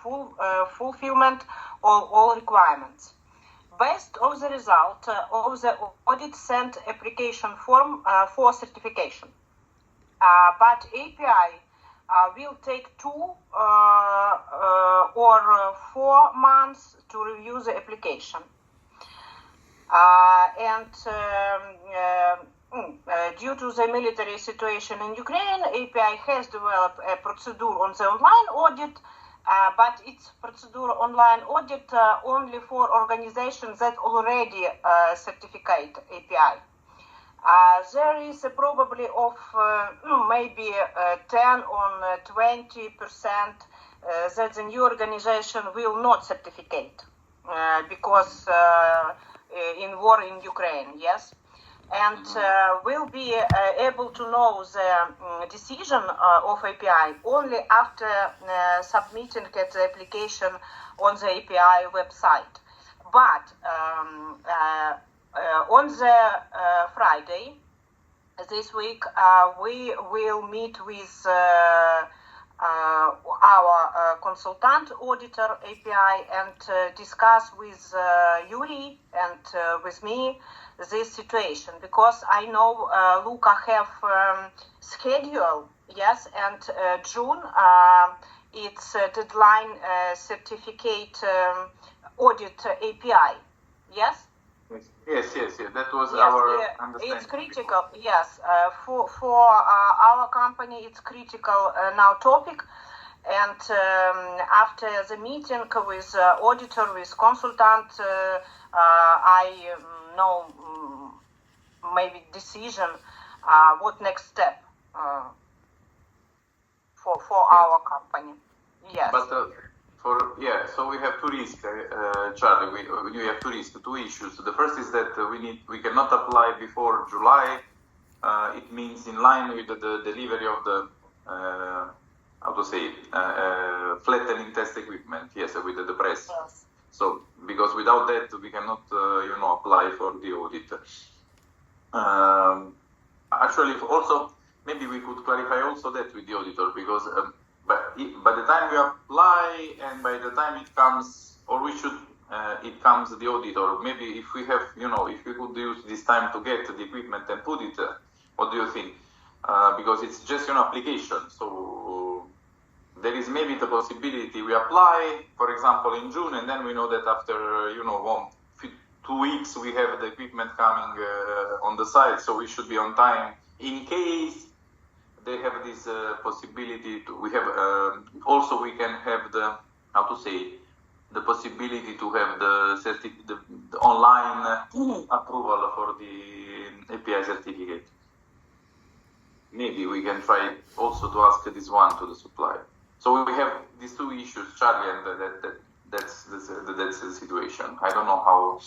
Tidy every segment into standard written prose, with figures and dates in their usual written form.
fulfillment of all requirements. Based on the result of the audit, sent application form for certification. But API will take 2 or 4 months to review the application. Due to the military situation in Ukraine, API has developed a procedure on the online audit, but it's procedure online audit only for organizations that already certificate API. There is probably of maybe 10 or 20% that the new organization will not certificate because in war in Ukraine, yes, and will be able to know the decision of API only after submitting the application on the API website. But on the Friday this week, we will meet with our consultant auditor API and discuss with Yuri and with me this situation, because I know Luca have schedule, yes, and June it's deadline certificate audit API, yes. Yes. That was our understanding. It's critical. Yes, for our company, it's critical now topic. And after the meeting with auditor, with consultant, I know maybe decision what next step for our company. Yes. But so we have 2 risks, Charlie. We have 2 risks, 2 issues. The first is that we cannot apply before July. It means in line with the delivery of the flattening test equipment. Yes, with the press. Yes. So because without that we cannot apply for the audit. Actually, also maybe we could clarify also that with the auditor, because. By the time we apply and by the time it comes, or it comes the auditor, maybe if we have, if we could use this time to get the equipment and put it, what do you think? Because it's just an application, so there is maybe the possibility we apply, for example, in June, and then we know that after, 2 weeks we have the equipment coming on the site, so we should be on time in case they have this possibility to. We have also we can have the possibility to have the online approval for the API certificate. Maybe we can try also to ask this one to the supplier. So we have these 2 issues, Charlie, and that's the situation. I don't know how,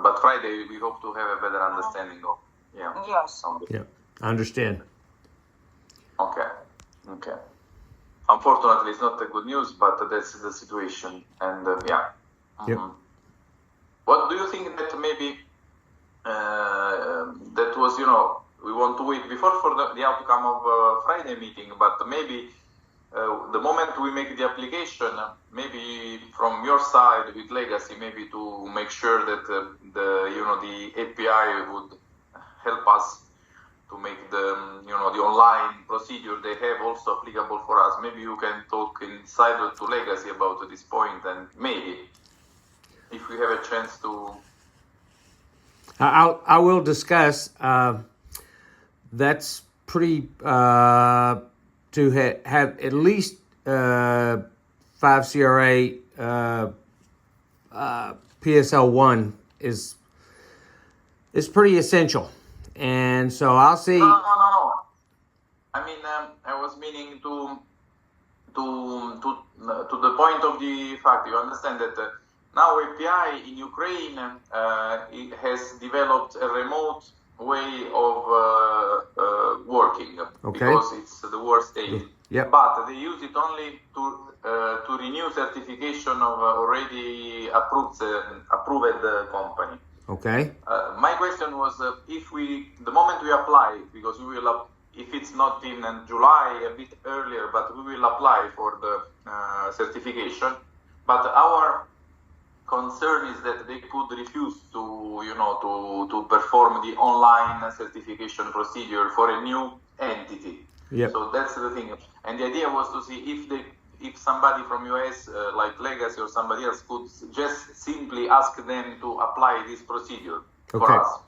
but Friday we hope to have a better understanding of. Yes. Yeah, I understand. Okay. Unfortunately, it's not the good news, but that's the situation. And Yep. What do you think that maybe that was, we want to wait before for the outcome of Friday meeting, but maybe the moment we make the application, maybe from your side with Legacy, maybe to make sure that the API would help us to make the the online procedure they have also applicable for us. Maybe you can talk inside to Legacy about this point, and maybe if we have a chance to. I will discuss. That's pretty to have at least 5 CRA PSL1 is pretty essential. And so I'll see. No. I mean, I was meaning to the point of the fact. You understand that now API in Ukraine it has developed a remote way of working, because it's the worst state. Yep. But they use it only to renew certification of already approved company. Okay. My question was the moment we apply, because we will if it's not in July, a bit earlier, but we will apply for the certification, but our concern is that they could refuse to perform the online certification procedure for a new entity. Yep. So that's the thing. And the idea was to see if somebody from US, like Legacy or somebody else, could just simply ask them to apply this procedure for us.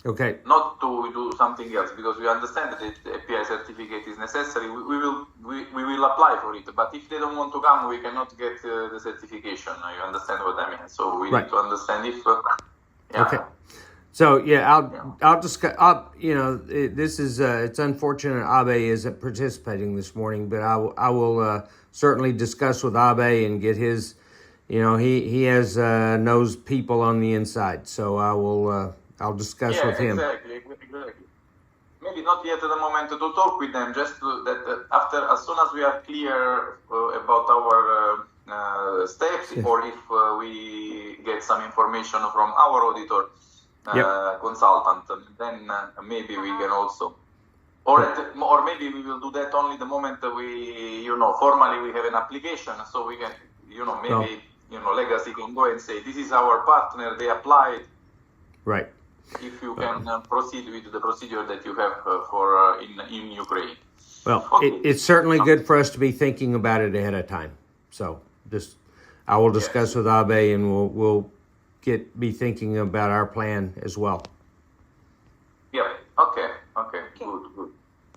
Okay. Not to do something else, because we understand that the API certificate is necessary. We will apply for it, but if they don't want to come, we cannot get the certification. You understand what I mean? So we need to understand if. Okay. So I'll discuss. This is it's unfortunate Abe isn't participating this morning, but I will certainly discuss with Abe and get his. He has knows people on the inside, so I'll discuss with him. Exactly. Maybe not yet at the moment to talk with them, just as soon as we are clear about our steps, or if we get some information from our auditor consultant, then maybe we can also, or maybe we will do that only the moment we, formally we have an application, so we can, maybe, Legacy can go and say, this is our partner, they applied. Right. If you can proceed with the procedure that you have for in Ukraine. Well, it's certainly good for us to be thinking about it ahead of time. So I will discuss with Abe, and we'll be thinking about our plan as well. Yeah. Okay. Good.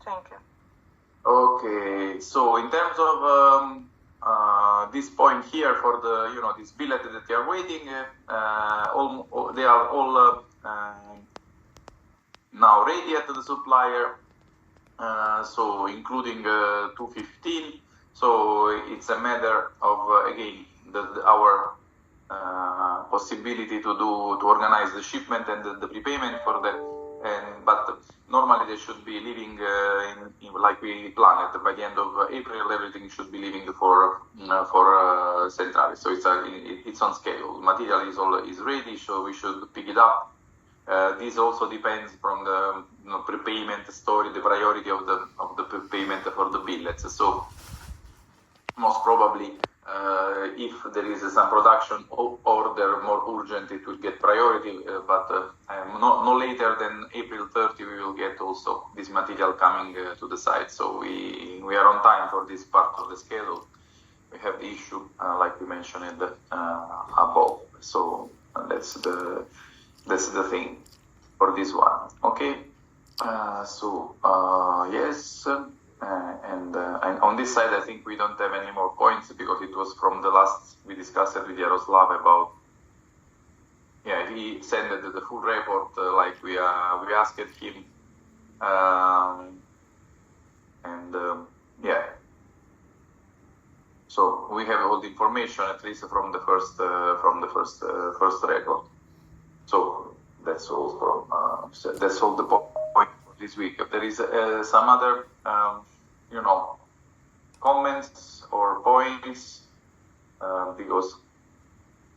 Thank you. Okay. So in terms of this point here for the this billet that they are waiting, they are all now ready at the supplier, so including 215. So it's a matter of again our possibility to organize the shipment and the prepayment for that. But normally they should be leaving like we planned. By the end of April, everything should be leaving for Centravis. So it's on schedule. Material is ready, so we should pick it up. This also depends from the prepayment story, the priority of the prepayment for the billets. So most probably, if there is some production order more urgent, it will get priority. But no later than April 30, we will get also this material coming to the site. So we are on time for this part of the schedule. We have the issue, like we mentioned above. So that's the thing for this one. Okay. Yes. And on this side, I think we don't have any more points because it was from the last we discussed it with Yaroslav about. Yeah, he sent the full report like we asked him, yeah. So we have all the information at least from the first record. So that's all that's all the point for this week. If there is some other comments or points, because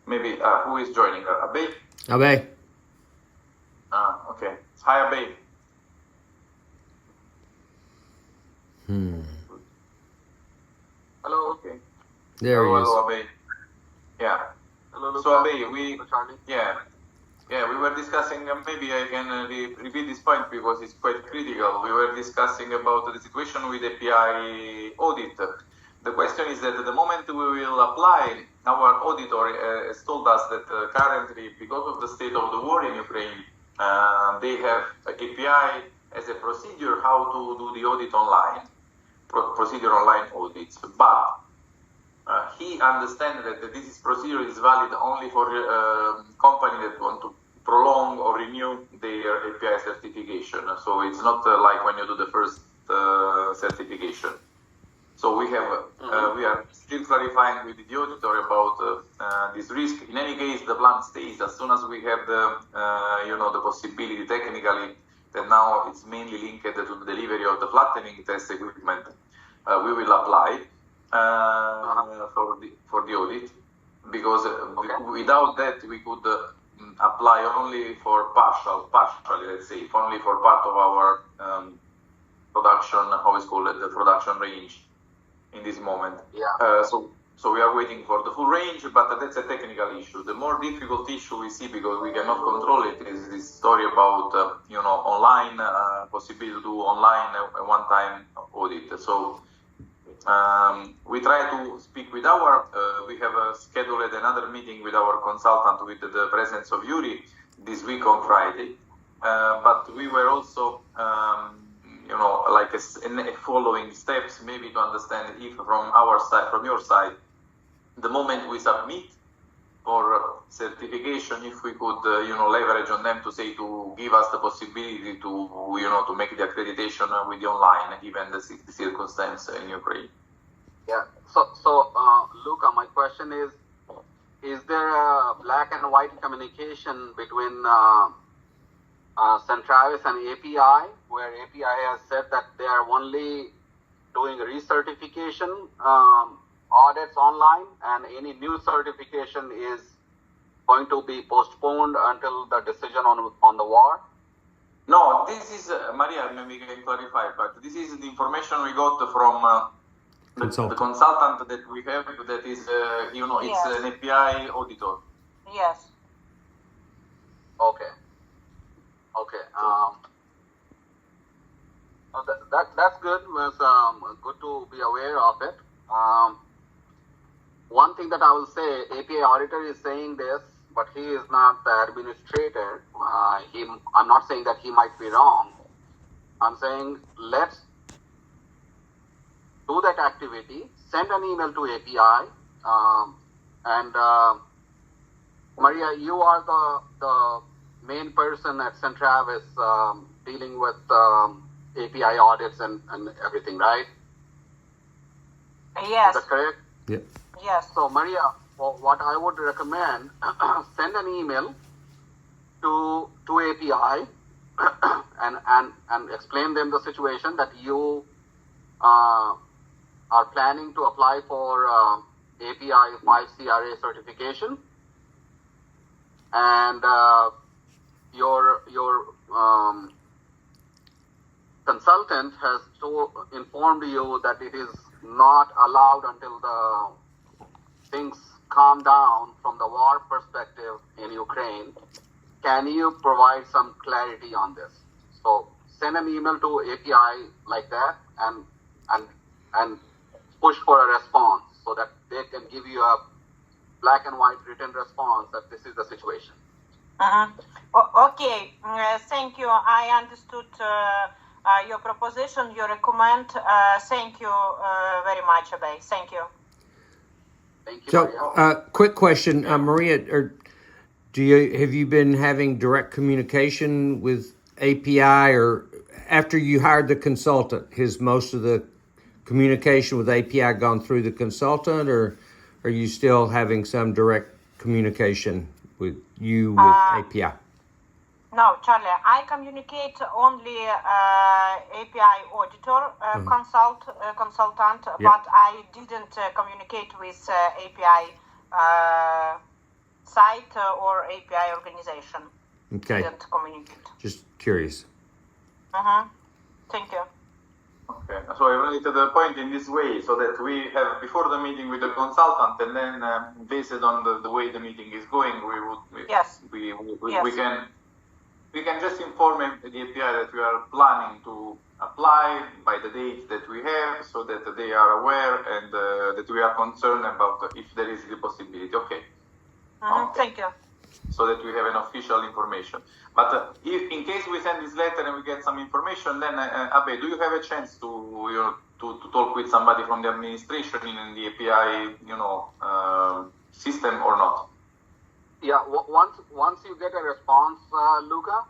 maybe who is joining? Abe? Abe. Okay. Hi, Abe. Hello. Okay. There he is. Hello, Abe. Yeah. Hello, Luca. So Abe, we were discussing. Maybe I can repeat this point because it's quite critical. We were discussing about the situation with API Audit. The question is that at the moment we will apply, our auditor has told us that currently, because of the state of the war in Ukraine, they have API as a procedure how to do the audit online, procedure online audits. But he understands that this procedure is valid only for companies that want to prolong or renew their API certification. So it's not like when you do the first certification. So we are still clarifying with the auditor about this risk. In any case, the plan stays as soon as we have the possibility technically that now it's mainly linked to the delivery of the flattening test equipment. We will apply for the audit, because without that we could apply only for partially, let's say, only for part of our production, how it's called, the production range in this moment. Yeah. So So we are waiting for the full range, but that's a technical issue. The more difficult issue we see, because we cannot control it, is this story about online possibility to do online a one-time audit. So we try to speak with we have scheduled another meeting with our consultant with the presence of Yuri this week on Friday. But we were also, following steps, maybe to understand if from your side, the moment we submit for certification, if we could, leverage on them to give us the possibility to make the accreditation with the online, given the circumstance in Ukraine. Yeah. So, Luca, my question is there a black and white communication between Centravis and API, where API has said that they are only doing recertification audits online, and any new certification is going to be postponed until the decision on the war? No, this is, Maria, maybe you can clarify, but this is the information we got from the consultant that we have, that is, it's an API auditor. Yes. Okay. That's good. It was good to be aware of it. One thing that I will say, API auditor is saying this, but he is not the administrator. I'm not saying that he might be wrong. I'm saying let's do that activity, send an email to API, and Maria, you are the main person at Centravis dealing with API audits and everything, right? Yes. Is that correct? Yeah. Yes. So, Maria, what I would recommend, send an email to API and explain them the situation that you are planning to apply for API 5 CRA certification, and your consultant has informed you that it is not allowed until the things calm down from the war perspective in Ukraine. Can you provide some clarity on this? So send an email to API like that and push for a response so that they can give you a black and white written response that this is the situation. Okay, thank you. I understood your proposition, your recommend. Thank you very much, Abhay. Thank you. Thank you. So, quick question, Maria, or have you been having direct communication with API, or after you hired the consultant, has most of the communication with API gone through the consultant, or are you still having some direct communication with API? No, Charlie, I communicate only API auditor consultant, but I didn't communicate with API site or API organization. Okay. Didn't communicate. Just curious. Thank you. Okay, so I related the point in this way, so that we have before the meeting with the consultant, and then based on the way the meeting is going, we can just inform the API that we are planning to apply by the date that we have, so that they are aware and that we are concerned about if there is the possibility. Okay. Thank you. So that we have an official information. But if in case we send this letter and we get some information, then Abhay, do you have a chance to talk with somebody from the administration in the API system or not? Yeah, once you get a response, Luca,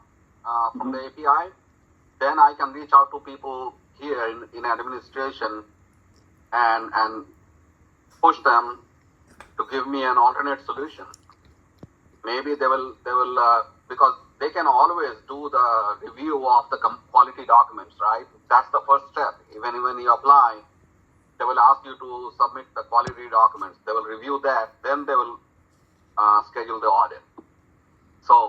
from the API, then I can reach out to people here in administration and push them to give me an alternate solution. Maybe they will because they can always do the review of the quality documents, right? That's the first step. Even when you apply, they will ask you to submit the quality documents. They will review that, then they will schedule the audit. So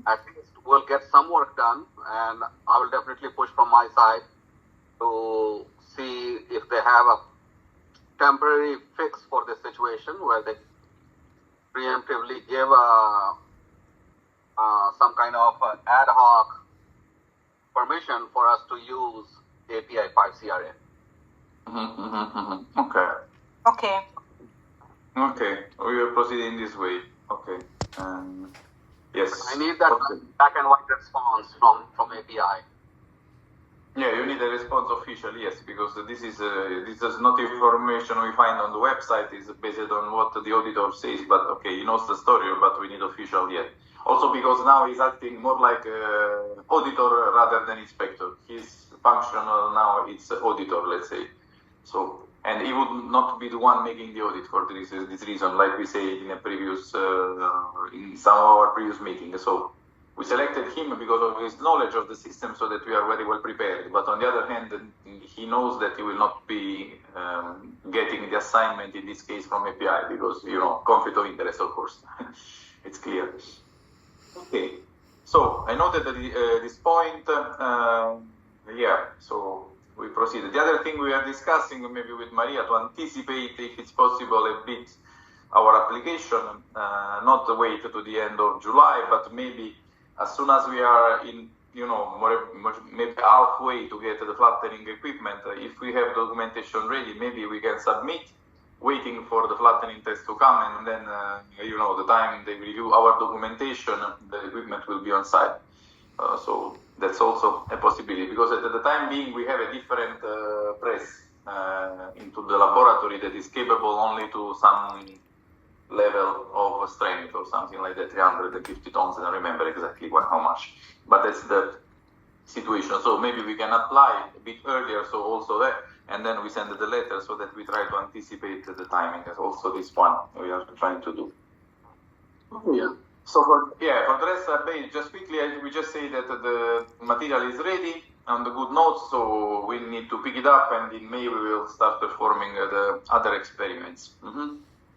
at least we'll get some work done, and I will definitely push from my side to see if they have temporary fix for this situation where they preemptively give some kind of ad hoc permission for us to use API 5 CRA. Okay. Okay. Okay. We will proceed in this way. Okay. Yes. I need that Okay. black and white response from API. Yeah, you need a response officially, yes, because this is not information we find on the website. It's based on what the auditor says. But okay, he knows the story, but we need official yet. Also because now he's acting more like auditor rather than inspector. His functional now it's auditor, let's say. So, and he would not be the one making the audit for this reason, like we said in a previous in some of our previous meetings. So we selected him because of his knowledge of the system, so that we are very well prepared. But on the other hand, he knows that he will not be getting the assignment in this case from API because, you know, conflict of interest, of course. It's clear. Okay. So I noted that this point. Yeah. So we proceed. The other thing we are discussing, maybe with Maria, to anticipate, if it's possible, a bit our application, not wait to the end of July, but maybe as soon as we are in, you know, maybe halfway to get the flattening equipment, if we have documentation ready, maybe we can submit, waiting for the flattening test to come, and then, you know, the time they review our documentation, the equipment will be on site. So that's also a possibility, because at the time being, we have a different press into the laboratory that is capable only to some level of strength or something like that, 350 tons, I don't remember exactly how much, but that's the situation. So maybe we can apply a bit earlier, so also that, and then we send the letter so that we try to anticipate the timing. That's also this one we are trying to do. Yeah. So for the rest update, just quickly, we just say that the material is ready on the good notes, so we need to pick it up, and in May we will start performing the other experiments.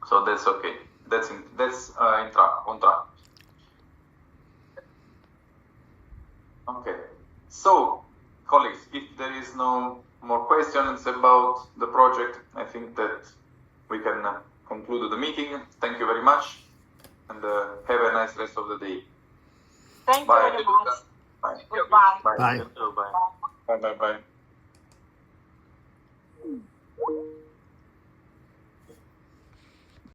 So that's okay. That's on track. Okay. So, colleagues, if there is no more questions about the project, I think that we can conclude the meeting. Thank you very much, and have a nice rest of the day. Thank Bye. you very much. Bye. Goodbye. Bye. Bye. Bye. Bye.